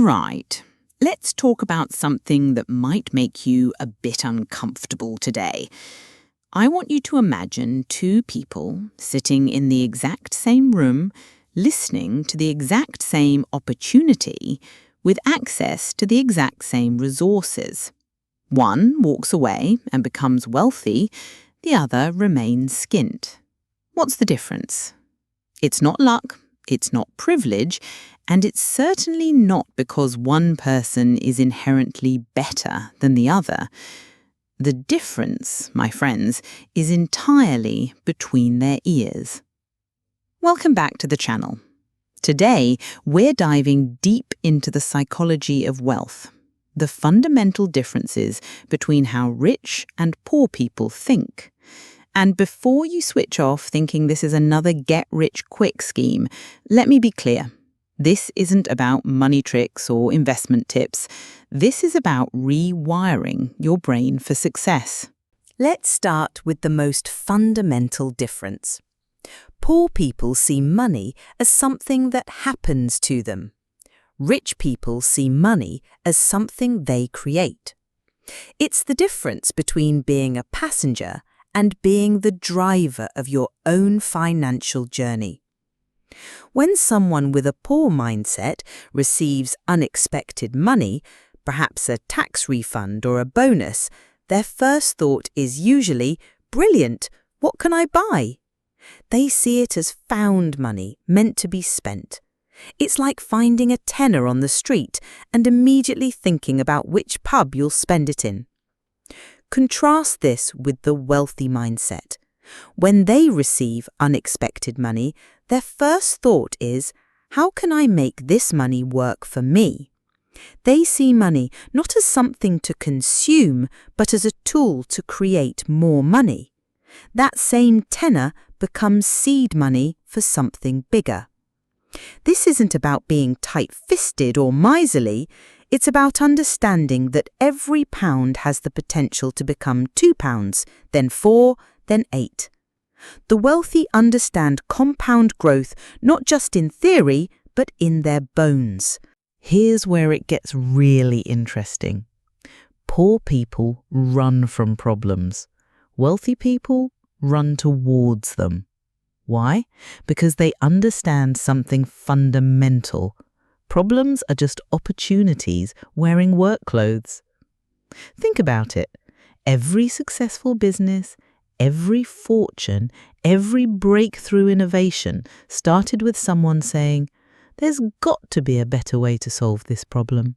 Right. Let's talk about something that might make you a bit uncomfortable today. I want you to imagine two people sitting in the exact same room, listening to the exact same opportunity, with access to the exact same resources. One walks away and becomes wealthy, the other remains skint. What's the difference? It's not luck, it's not privilege, and it's certainly not because one person is inherently better than the other. The difference, my friends, is entirely between their ears. Welcome back to the channel. Today, we're diving deep into the psychology of wealth, the fundamental differences between how rich and poor people think. And before you switch off thinking this is another get-rich-quick scheme, let me be clear. This isn't about money tricks or investment tips. This is about rewiring your brain for success. Let's start with the most fundamental difference. Poor people see money as something that happens to them. Rich people see money as something they create. It's the difference between being a passenger and being the driver of your own financial journey. When someone with a poor mindset receives unexpected money, perhaps a tax refund or a bonus, their first thought is usually, "Brilliant, what can I buy?" They see it as found money meant to be spent. It's like finding a tenner on the street and immediately thinking about which pub you'll spend it in. Contrast this with the wealthy mindset. When they receive unexpected money, their first thought is, how can I make this money work for me? They see money not as something to consume, but as a tool to create more money. That same tenner becomes seed money for something bigger. This isn't about being tight-fisted or miserly. It's about understanding that every pound has the potential to become £2, then 4, then 8. The wealthy understand compound growth not just in theory, but in their bones. Here's where it gets really interesting. Poor people run from problems. Wealthy people run towards them. Why? Because they understand something fundamental. Problems are just opportunities wearing work clothes. Think about it. Every successful business, every fortune, every breakthrough innovation started with someone saying, "There's got to be a better way to solve this problem."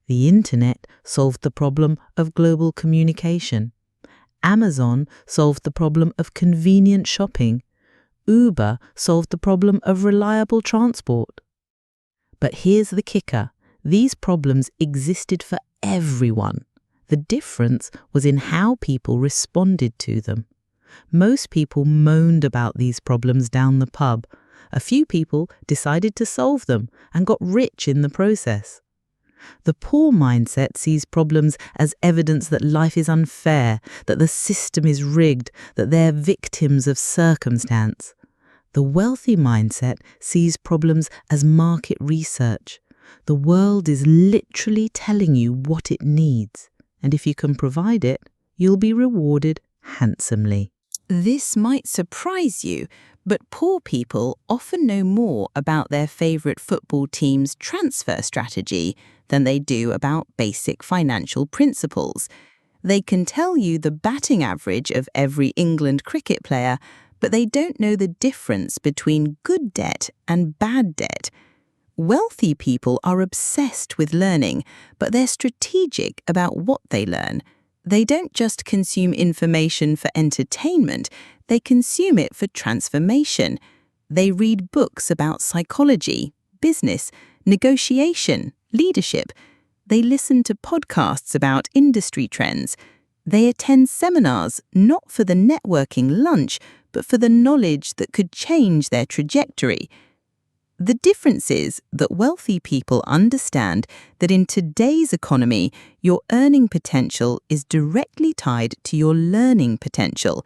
The internet solved the problem of global communication. Amazon solved the problem of convenient shopping. Uber solved the problem of reliable transport. But here's the kicker. These problems existed for everyone. The difference was in how people responded to them. Most people moaned about these problems down the pub. A few people decided to solve them and got rich in the process. The poor mindset sees problems as evidence that life is unfair, that the system is rigged, that they're victims of circumstance. The wealthy mindset sees problems as market research. The world is literally telling you what it needs, and if you can provide it, you'll be rewarded handsomely. This might surprise you, but poor people often know more about their favourite football team's transfer strategy than they do about basic financial principles. They can tell you the batting average of every England cricket player, but they don't know the difference between good debt and bad debt. Wealthy people are obsessed with learning, but they're strategic about what they learn. They don't just consume information for entertainment, they consume it for transformation. They read books about psychology, business, negotiation, leadership. They listen to podcasts about industry trends. They attend seminars not for the networking lunch, but for the knowledge that could change their trajectory. The difference is that wealthy people understand that in today's economy, your earning potential is directly tied to your learning potential.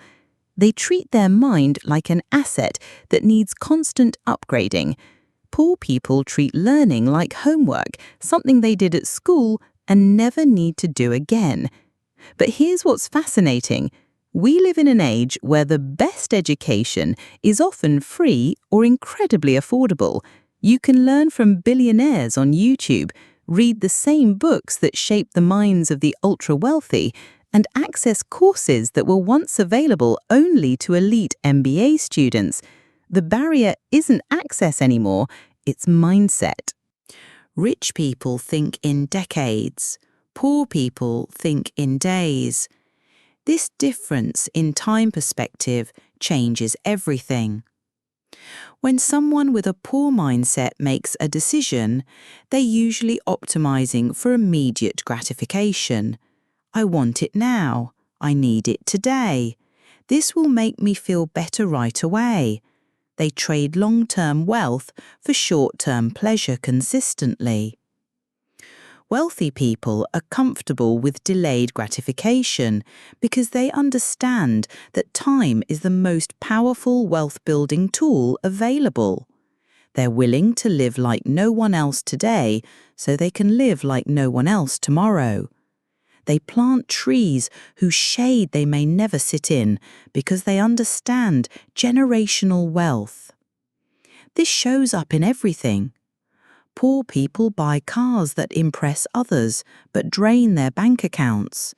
They treat their mind like an asset that needs constant upgrading. Poor people treat learning like homework, something they did at school and never need to do again. But here's what's fascinating. We live in an age where the best education is often free or incredibly affordable. You can learn from billionaires on YouTube, read the same books that shape the minds of the ultra-wealthy, and access courses that were once available only to elite MBA students. The barrier isn't access anymore, it's mindset. Rich people think in decades. Poor people think in days. This difference in time perspective changes everything. When someone with a poor mindset makes a decision, they're usually optimizing for immediate gratification. I want it now. I need it today. This will make me feel better right away. They trade long-term wealth for short-term pleasure consistently. Wealthy people are comfortable with delayed gratification because they understand that time is the most powerful wealth-building tool available. They're willing to live like no one else today so they can live like no one else tomorrow. They plant trees whose shade they may never sit in because they understand generational wealth. This shows up in everything. Poor people buy cars that impress others but drain their bank accounts.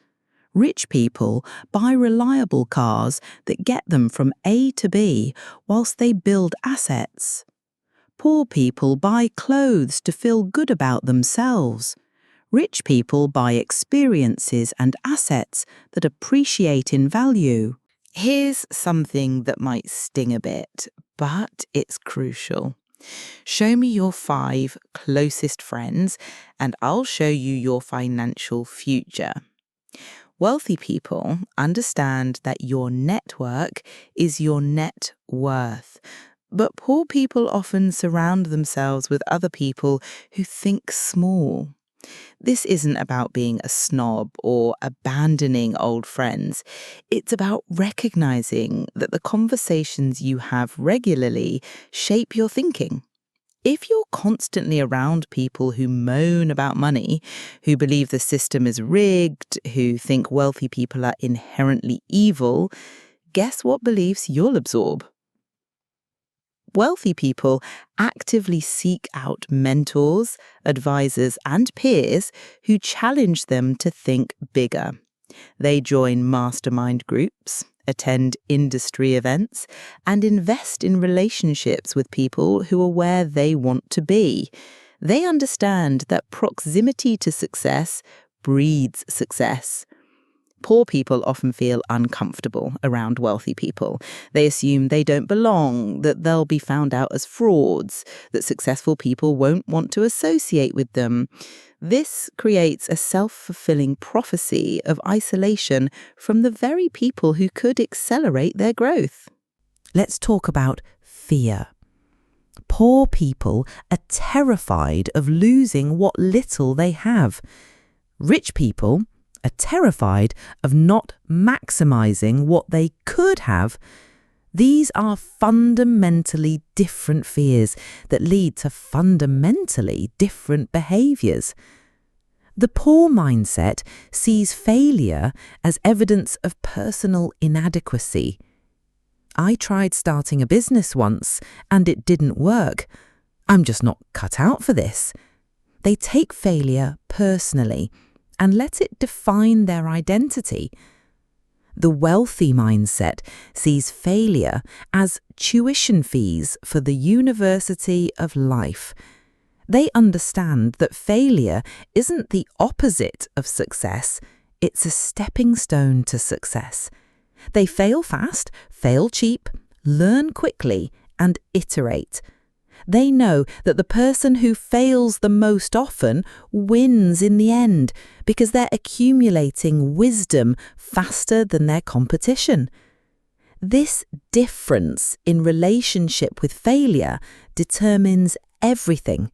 Rich people buy reliable cars that get them from A to B whilst they build assets. Poor people buy clothes to feel good about themselves. Rich people buy experiences and assets that appreciate in value. Here's something that might sting a bit, but it's crucial. Show me your 5 closest friends, and I'll show you your financial future. Wealthy people understand that your network is your net worth, but poor people often surround themselves with other people who think small. This isn't about being a snob or abandoning old friends. It's about recognizing that the conversations you have regularly shape your thinking. If you're constantly around people who moan about money, who believe the system is rigged, who think wealthy people are inherently evil, guess what beliefs you'll absorb? Wealthy people actively seek out mentors, advisors, and peers who challenge them to think bigger. They join mastermind groups, attend industry events, and invest in relationships with people who are where they want to be. They understand that proximity to success breeds success. Poor people often feel uncomfortable around wealthy people. They assume they don't belong, that they'll be found out as frauds, that successful people won't want to associate with them. This creates a self-fulfilling prophecy of isolation from the very people who could accelerate their growth. Let's talk about fear. Poor people are terrified of losing what little they have. Rich people are terrified of not maximizing what they could have. These are fundamentally different fears that lead to fundamentally different behaviors. The poor mindset sees failure as evidence of personal inadequacy. I tried starting a business once and it didn't work. I'm just not cut out for this. They take failure personally and let it define their identity. The wealthy mindset sees failure as tuition fees for the university of life. They understand that failure isn't the opposite of success, it's a stepping stone to success. They fail fast, fail cheap, learn quickly, and iterate. They know that the person who fails the most often wins in the end because they're accumulating wisdom faster than their competition. This difference in relationship with failure determines everything.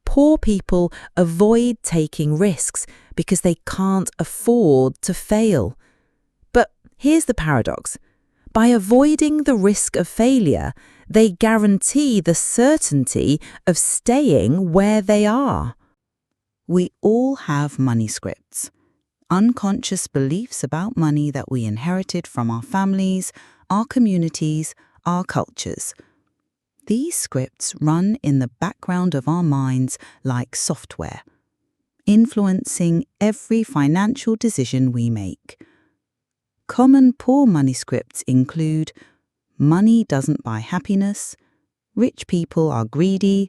Poor people avoid taking risks because they can't afford to fail. But here's the paradox. By avoiding the risk of failure, they guarantee the certainty of staying where they are. We all have money scripts, unconscious beliefs about money that we inherited from our families, our communities, our cultures. These scripts run in the background of our minds like software, influencing every financial decision we make. Common poor money scripts include: money doesn't buy happiness, rich people are greedy,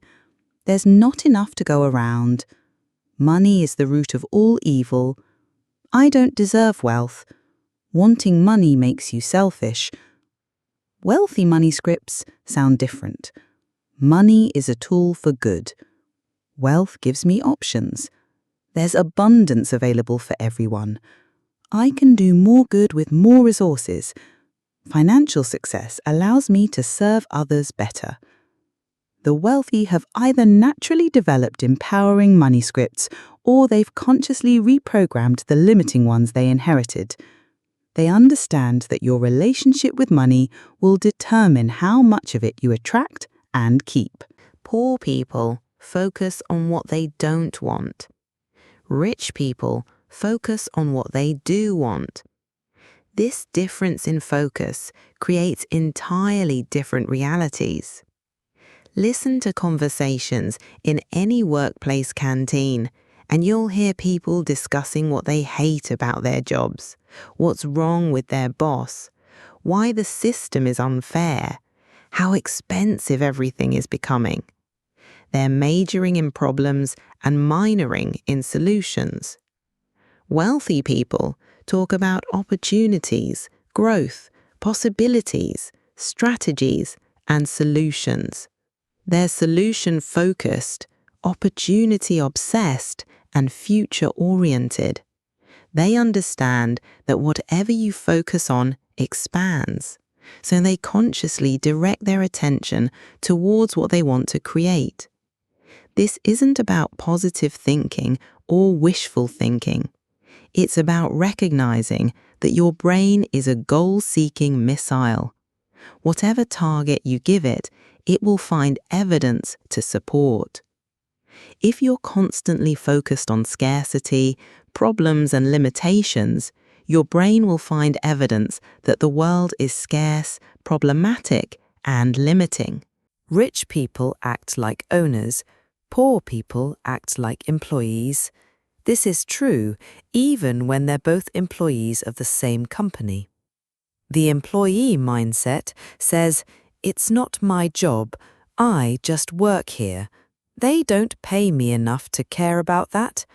there's not enough to go around, money is the root of all evil, I don't deserve wealth, wanting money makes you selfish. Wealthy money scripts sound different. Money is a tool for good. Wealth gives me options. There's abundance available for everyone. I can do more good with more resources. Financial success allows me to serve others better. The wealthy have either naturally developed empowering money scripts or they've consciously reprogrammed the limiting ones they inherited. They understand that your relationship with money will determine how much of it you attract and keep. Poor people focus on what they don't want. Rich people focus on what they do want. This difference in focus creates entirely different realities. Listen to conversations in any workplace canteen, and you'll hear people discussing what they hate about their jobs, what's wrong with their boss, why the system is unfair, how expensive everything is becoming. They're majoring in problems and minoring in solutions. Wealthy people talk about opportunities, growth, possibilities, strategies, and solutions. They're solution-focused, opportunity-obsessed, and future-oriented. They understand that whatever you focus on expands, so they consciously direct their attention towards what they want to create. This isn't about positive thinking or wishful thinking. It's about recognizing that your brain is a goal-seeking missile. Whatever target you give it, it will find evidence to support. If you're constantly focused on scarcity, problems, and limitations, your brain will find evidence that the world is scarce, problematic, and limiting. Rich people act like owners, poor people act like employees. This is true even when they're both employees of the same company. The employee mindset says, "It's not my job, I just work here. They don't pay me enough to care about that.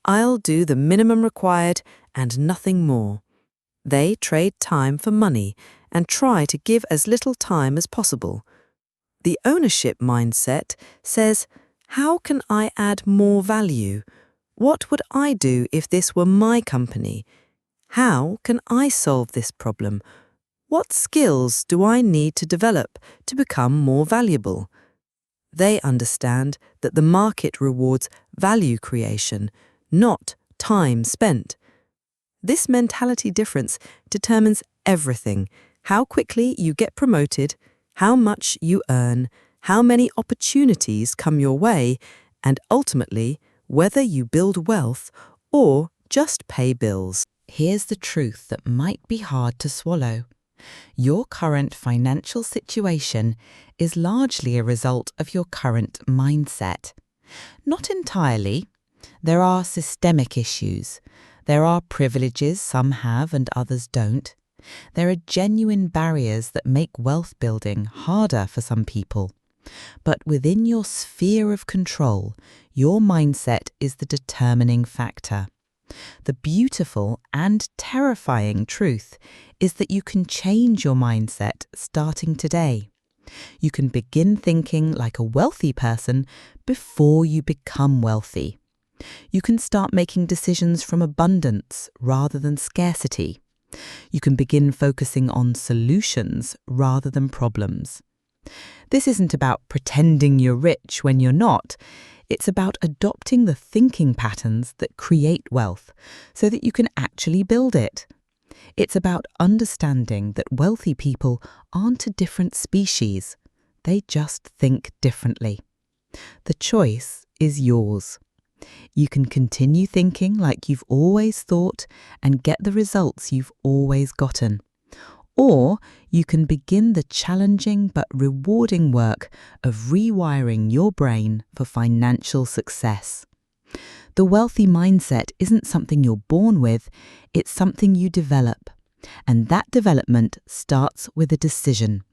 I'll do the minimum required and nothing more." They trade time for money and try to give as little time as possible. The ownership mindset says, "How can I add more value? What would I do if this were my company? How can I solve this problem? What skills do I need to develop to become more valuable?" They understand that the market rewards value creation, not time spent. This mentality difference determines everything: how quickly you get promoted, how much you earn, how many opportunities come your way, and ultimately, whether you build wealth or just pay bills. Here's the truth that might be hard to swallow. Your current financial situation is largely a result of your current mindset. Not entirely. There are systemic issues. There are privileges some have and others don't. There are genuine barriers that make wealth building harder for some people. But within your sphere of control, your mindset is the determining factor. The beautiful and terrifying truth is that you can change your mindset starting today. You can begin thinking like a wealthy person before you become wealthy. You can start making decisions from abundance rather than scarcity. You can begin focusing on solutions rather than problems. This isn't about pretending you're rich when you're not. It's about adopting the thinking patterns that create wealth so that you can actually build it. It's about understanding that wealthy people aren't a different species. They just think differently. The choice is yours. You can continue thinking like you've always thought and get the results you've always gotten. Or you can begin the challenging but rewarding work of rewiring your brain for financial success. The wealthy mindset isn't something you're born with, it's something you develop. And that development starts with a decision.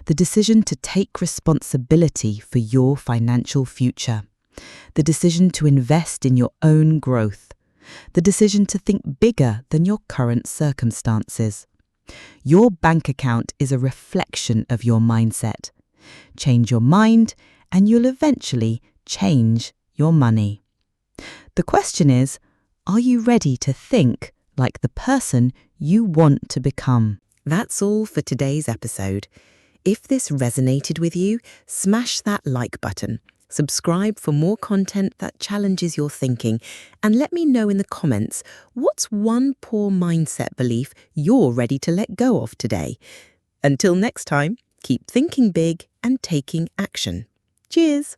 The decision to take responsibility for your financial future. The decision to invest in your own growth. The decision to think bigger than your current circumstances. Your bank account is a reflection of your mindset. Change your mind and you'll eventually change your money. The question is, are you ready to think like the person you want to become? That's all for today's episode. If this resonated with you, smash that like button. Subscribe for more content that challenges your thinking, and let me know in the comments what's one poor mindset belief you're ready to let go of today. Until next time, keep thinking big and taking action. Cheers!